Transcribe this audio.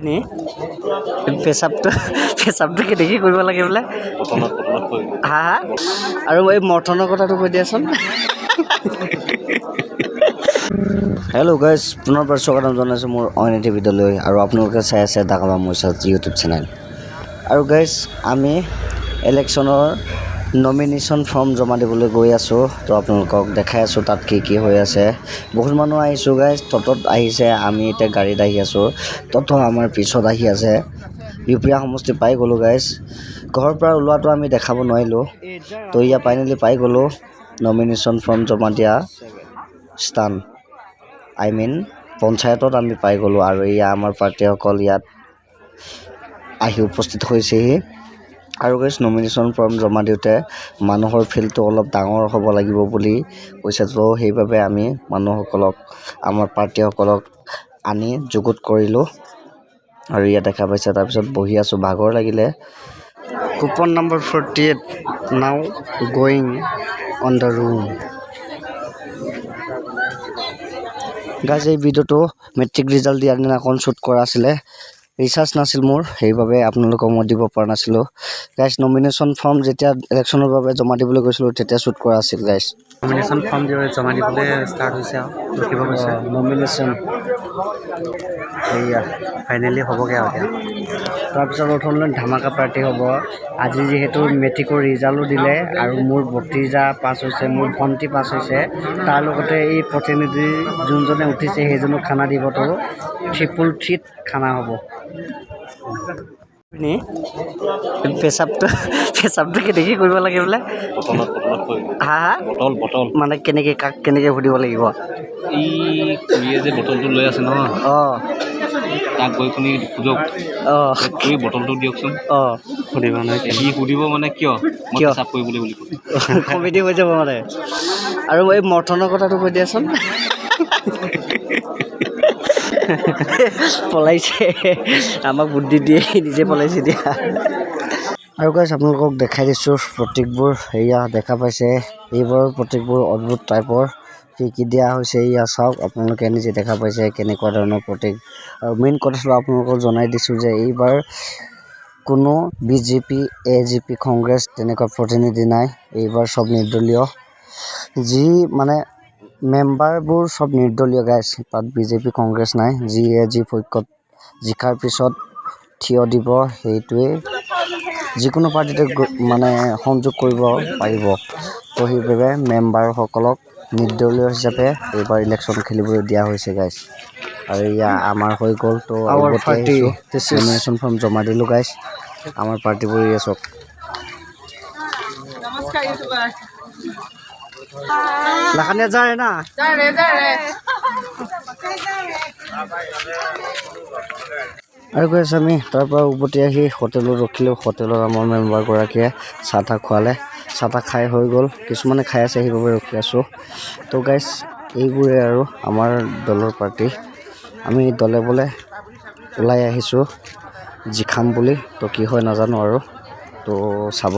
নি পেচাবটো কেনেকৈ কৰিব লাগে বোলে হা হা আৰু এই মৰ্থনৰ কথাটো কৈ দিয়াচোন হেল্ল' গাইজ পুনৰ বাৰ স্বাগতম জনাইছোঁ মোৰ অইন এটি ভিডিঅ'লৈ আৰু আপোনালোকে চাই আছে ডাকাবা মইছা ইউটিউব চেনেল আৰু গাইজ আমি ইলেকশ্যনৰ নমিনেশ্যন ফৰ্ম জমা দিবলৈ গৈ আছোঁ তো আপোনালোকক দেখাই আছোঁ তাত কি হৈ আছে বহুত মানুহ আহিছোঁ গাইজ ততত আহিছে আমি এতিয়া গাড়ীত আহি আছোঁ তত আমাৰ পিছত আহি আছে বিহপুৰীয়া সমষ্টি পাই গ'লোঁ গাইজ ঘৰৰ পৰা ওলোৱাটো আমি দেখাব নোৱাৰিলোঁ তো ইয়াত ফাইনেলি পাই গ'লোঁ নমিনেশ্যন ফৰ্ম জমা দিয়া স্থান পঞ্চায়তত আমি পাই গ'লোঁ আৰু এয়া আমাৰ প্ৰাৰ্থীসকল ইয়াত আহি উপস্থিত হৈছেহি আৰু গাইজ নমিনেশ্যন ফৰ্ম জমা দিওঁতে মানুহৰ ফিল্ডটো অলপ ডাঙৰ হ'ব লাগিব বুলি কৈছে তো সেইবাবে আমি মানুহসকলক আমাৰ প্ৰাৰ্থীসকলক আনি যুগুত কৰিলোঁ আৰু ইয়াত দেখা পাইছে তাৰপিছত বহি আছোঁ ভাগৰ লাগিলে কুপন নম্বৰ 48 নাও going on the room guys এই ভিডিঅ'টো মেট্ৰিক ৰিজাল্ট দিয়াৰ দিনাখন শ্বুট কৰা আছিলে ৰিচাৰ্জ নাছিল মোৰ সেইবাবে আপোনালোকক মই দিব পৰা নাছিলোঁ গাইজ নমিনেশ্যন ফৰ্ম যেতিয়া ইলেকশ্যনৰ বাবে জমা দিবলৈ গৈছিলোঁ তেতিয়া শ্বুট কৰা আছিল গাইজ নমিনেশ্যন ফৰ্ম জমা দিবলৈ ষ্টাৰ্ট হৈছে আৰু ৰখিব গৈছে নমিনেশ্যন সেয়া ফাইনেলি হ'বগৈ আৰু এতিয়া তাৰপিছত অৰ্থনৈতিক ধামাকা পাৰ্টি হ'ব আজি যিহেতু মেট্ৰিকৰ ৰিজাল্টো দিলে আৰু মোৰ ভতিজা পাছ হৈছে মোৰ ভণ্টি পাছ হৈছে তাৰ লগতে এই প্ৰতিনিধি যোনজনে উঠিছে সেইজনক খানা দিবতো 333 খানা হ'ব পেচাবটো কেনেকৈ কৰিব লাগে বোলে হা হা মানে কেনেকৈ কাক কেনেকৈ সুধিব লাগিব এই খুৰীয়ে যে বটলটো লৈ আছে নহয় তাক গৈ শুনি সোধক খুৰী বটলটো দিয়কচোন সুধিব নহয় সি সুধিব মানে কিয় চাপ কৰিবলৈ বুলি কমিটি হৈ যাব মানে আৰু এই মৰ্থনৰ কথাটো কৈ দিয়াচোন পলাইছে আমাক বুদ্ধি দিয়ে নিজে পলাইছে দিয়া আৰু গাইজ আপোনালোকক দেখাই দিছোঁ প্ৰতীকবোৰ এয়া দেখা পাইছে এইবোৰ প্ৰতীকবোৰ অদ্ভুত টাইপৰ কি দিয়া হৈছে এয়া চাওক আপোনালোকে নিজে দেখা পাইছে কেনেকুৱা ধৰণৰ প্ৰতীক আৰু মেইন কথাটো আপোনালোকক জনাই দিছোঁ যে এইবাৰ কোনো বিজেপি এজিপি কংগ্ৰেছ তেনেকুৱা প্ৰতিনিধি নাই এইবাৰ চব নিৰ্দলীয় যি মানে মেম্বাৰবোৰ চব নিৰ্দলীয় গাইজ তাত বিজেপি কংগ্ৰেছ নাই যিয়ে যি পক্ষত জিকাৰ পিছত থিয় দিব সেইটোৱে যিকোনো পাৰ্টিতে মানে সংযোগ কৰিব পাৰিব তো সেইবাবে মেম্বাৰসকলক নিৰ্দলীয় হিচাপে এইবাৰ ইলেকশ্যন খেলিবলৈ দিয়া হৈছে গাইজ আৰু এয়া আমাৰ হৈ গ'ল তো নমিনেশ্যন ফৰ্ম জমা দিলোঁ গাইজ আমাৰ পাৰ্টিবোৰ এয়া চব লাখানিয়া যায় না আৰু গৈ আছোঁ আমি তাৰ পৰা উভতি আহি হোটেলত ৰখিলোঁ হোটেলত আমাৰ মেম্বাৰগৰাকীয়ে চাহ তাহ খোৱালে চাহ তাহ খাই হৈ গ'ল কিছুমানে খাই আছে সেইবাবে ৰখি আছোঁ তো গাইজ এইবোৰে আৰু আমাৰ দলৰ পাৰ্টি আমি দলে বলে ওলাই আহিছোঁ জিকাম বুলি তো কি হয় নাজানো আৰু তো চাব